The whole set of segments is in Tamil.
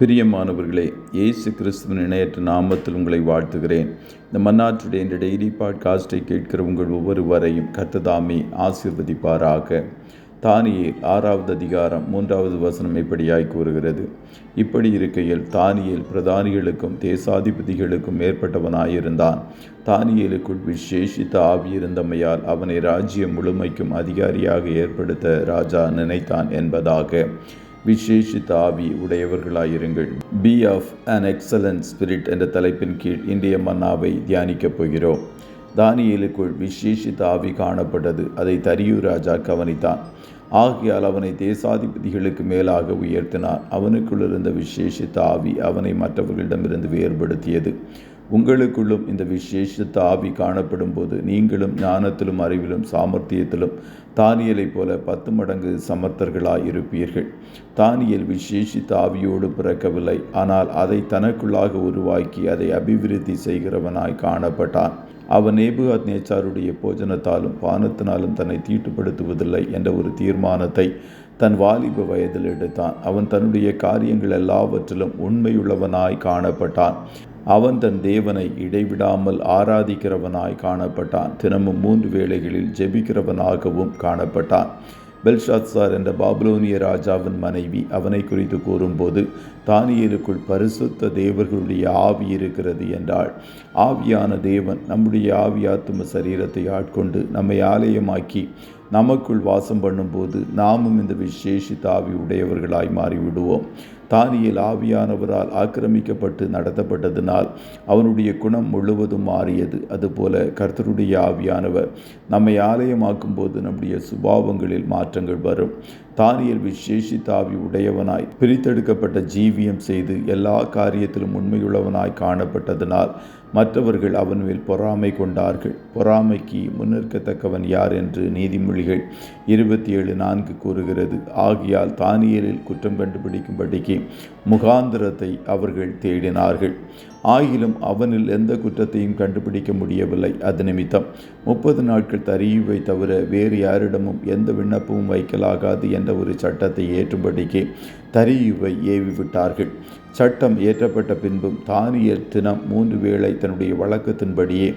பிரியமானவர்களே, இயேசு கிறிஸ்துவின் இணையற்ற நாமத்தில் உங்களை வாழ்த்துகிறேன். இந்த மன்னாற்றுடைய இந்த டெய்லி பாட்காஸ்டை கேட்கிற உங்கள் ஒவ்வொருவரையும் கர்த்தர் தாமே ஆசீர்வதிப்பாராக. தானியேல் 6வது அதிகாரம் 3வது வசனம் இப்படியாய் கூறுகிறது: இப்படி இருக்கையில் தானியேல் பிரதானிகளுக்கும் தேசாதிபதிகளுக்கும் மேற்பட்டவனாயிருந்தான். தானியேலுக்குள் விசேஷித்த ஆவியிருந்தமையால் அவனை ராஜ்யம் முழுமைக்கும் அதிகாரியாக ஏற்படுத்த ராஜா நினைத்தான் என்பதாக. விசேஷித்த ஆவி உடையவர்களாயிருங்கள். Be of an excellent spirit என்ற தலைப்பின் கீழ் இன்றைய மன்னாவை தியானிக்கப் போகிறோம். தானியேலுக்குள் விசேஷித்த ஆவி காணப்பட்டது. அதை தரியு ராஜா கவனித்தான். ஆகையால் அவனை தேசாதிபதிகளுக்கு மேலாக உயர்த்தினார். அவனுக்குள் இருந்த விசேஷித்த ஆவி அவனை மற்றவர்களிடமிருந்து வேறுபடுத்தியது. உங்களுக்குள்ளும் இந்த விசேஷித்த ஆவி காணப்படும் போது நீங்களும் ஞானத்திலும் அறிவிலும் சாமர்த்தியத்திலும் தானியேலைப் போல 10 மடங்கு சமர்த்தர்களாய் இருப்பீர்கள். தானியேல் விசேஷித்த ஆவியோடு பிறக்கவில்லை, ஆனால் அதை தனக்குள்ளாக உருவாக்கி அதை அபிவிருத்தி செய்கிறவனாய் காணப்பட்டான். அவன் நேபுகாத்நேச்சாருடைய போஜனத்தாலும் பானத்தினாலும் தன்னை தீட்டுப்படுத்துவதில்லை என்ற ஒரு தீர்மானத்தை தன் வாலிப வயதில் எடுத்தான். அவன் தன்னுடைய காரியங்கள் எல்லாவற்றிலும் உண்மையுள்ளவனாய் காணப்பட்டான். அவன் தன் தேவனை இடைவிடாமல் ஆராதிக்கிறவனாய் காணப்பட்டான். தினமும் 3 வேளைகளில் ஜெபிக்கிறவனாகவும் காணப்பட்டான். பெல்ஷாத்சார் என்ற பாபிலோனிய ராஜாவின் மனைவி அவனை குறித்து கூறும்போது, தானியேலுக்குள் பரிசுத்த தேவர்களுடைய ஆவி இருக்கிறது என்றாள். ஆவியான தேவன் நம்முடைய ஆவியாத்தும சரீரத்தை ஆட்கொண்டு நம்மை ஆலயமாக்கி நமக்குள் வாசம் பண்ணும்போது நாமும் இந்த விசேஷித்த ஆவி உடையவர்களாய் மாறிவிடுவோம். தானியேல் ஆவியானவரால் ஆக்கிரமிக்கப்பட்டு நடத்தப்பட்டதினால் அவனுடைய குணம் முழுவதும் மாறியது. அதுபோல கர்த்தருடைய ஆவியானவர் நம்மை ஆலயமாக்கும் போது நம்முடைய சுபாவங்களில் மாற்றங்கள் வரும். தானியேல் விசேஷித்த ஆவி உடையவனாய் பிரித்தெடுக்கப்பட்ட ஜீவியம் செய்து எல்லா காரியத்திலும் உண்மையுள்ளவனாய் காணப்பட்டதனால் மற்றவர்கள் அவன் மேல் பொறாமை கொண்டார்கள். பொறாமைக்கு முன்னிற்கத்தக்கவன் யார் என்று நீதிமொழிகள் 27:4 கூறுகிறது. ஆகையால் தானியேலில் குற்றம் கண்டுபிடிக்கும்படிக்கு முகாந்திரத்தை அவர்கள் தேடினார்கள். ஆகிலும் அவனில் எந்த குற்றத்தையும் கண்டுபிடிக்க முடியவில்லை. அது நிமித்தம் 30 நாட்கள் தரியுவை தவிர வேறு யாரிடமும் எந்த விண்ணப்பமும் வைக்கலாகாது என்ற ஒரு சட்டத்தை ஏற்றும்படிக்கு தரியுவை ஏவிவிட்டார்கள். சட்டம் ஏற்றப்பட்ட பின்பும் தானியேல் தினம் 3 வேளை தன்னுடைய வழக்கத்தின்படியே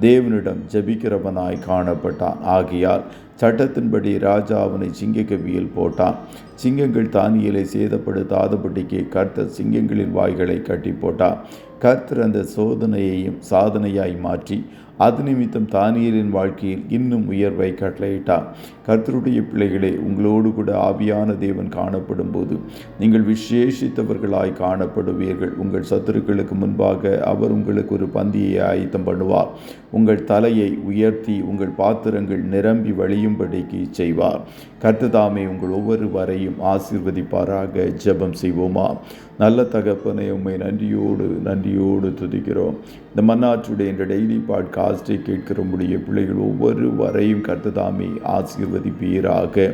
தேவனிடம் ஜெபிக்கிறவனாய் காணப்பட்டான். ஆகையால் சட்டத்தின்படி ராஜா அவனை சிங்கக்கவியில் போட்டான். சிங்கங்கள் தானியேலை சேதப்படுத்தாதபடிக்கு கர்த்தர் சிங்கங்களின் வாய்களை கட்டி போட்டார். கர்த்தர் அந்த சோதனையையும் சாதனையாய் மாற்றி அது நிமித்தம் தானியேலின் வாழ்க்கையில் இன்னும் உயர்வை கட்டளையிட்டார். கர்த்தருடைய பிள்ளைகளே, உங்களோடு கூட ஆவியான தேவன் காணப்படும் போது நீங்கள் விசேஷித்தவர்களாய் காணப்படுவீர்கள். உங்கள் சத்துருக்களுக்கு முன்பாக அவர் உங்களுக்கு ஒரு பந்தியை ஆயத்தம் பண்ணுவார். உங்கள் தலையை உயர்த்தி உங்கள் பாத்திரங்கள் நிரம்பி வழியும்படிக்கு செய்வார். கர்த்தர் தாமே உங்கள் ஒவ்வொருவரையும் ஆசீர்வதிப்பாராக. ஜெபம் செய்வோமா? நல்ல தகப்பனே, உம்மை நன்றியோடு துதிக்கிறோம். இந்த மன்னாற்றுடைய இந்த டெய்லி பாட்காஸ்டை கேட்கிற முடிய பிள்ளைகள் ஒவ்வொருவரையும் கர்த்தர் தாமே ஆசீர்வதிப்பீராக.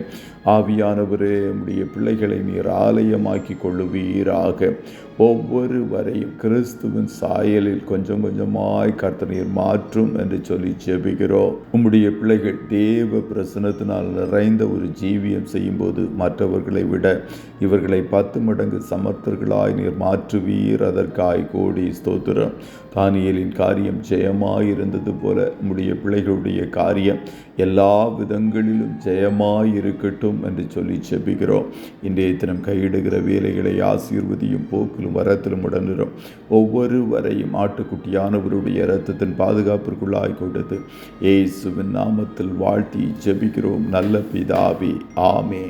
ஆவியானவரே, உம்முடைய பிள்ளைகளை நீர் ஆலயமாக்கி கொள்ளுவீராக. ஒவ்வொருவரையும் கிறிஸ்துவின் சாயலில் கொஞ்சம் கொஞ்சமாய் கர்த்தர் நீர் மாற்றும் என்று சொல்லி ஜெபிக்கிறோம். உம்முடைய பிள்ளைகள் தேவ பிரசன்னத்தினால் நிறைந்த ஒரு ஜீவியம் செய்யும்போது மற்றவர்களை விட இவர்களை 10 மடங்கு சமர்த்தர்களாய் நீர் மாற்றுவீர். அதற்காய் கோடி ஸ்தோத்திரம். தானியேலின் காரியம் ஜெயமாயிருந்தது போல உம்முடைய பிள்ளைகளுடைய காரியம் எல்லா விதங்களிலும் ஜெயமாயிருக்கட்டும் என்று சொல்லி ஜெபிக்கிறோம். இன்றைய தினம் கையிடுகிற வேலைகளை ஆசீர்வதியும், போக்கிலும் வரத்திலும் உடனிரும். ஒவ்வொருவரையும் ஆட்டுக்குட்டியானவருடைய இரத்தத்தின் பாதுகாப்பிற்குள்ளாய் கொடுத்து இயேசுவின் நாமத்தில் வாழ்த்தி ஜெபிக்கிறோம் நல்ல பிதாவே. ஆமே.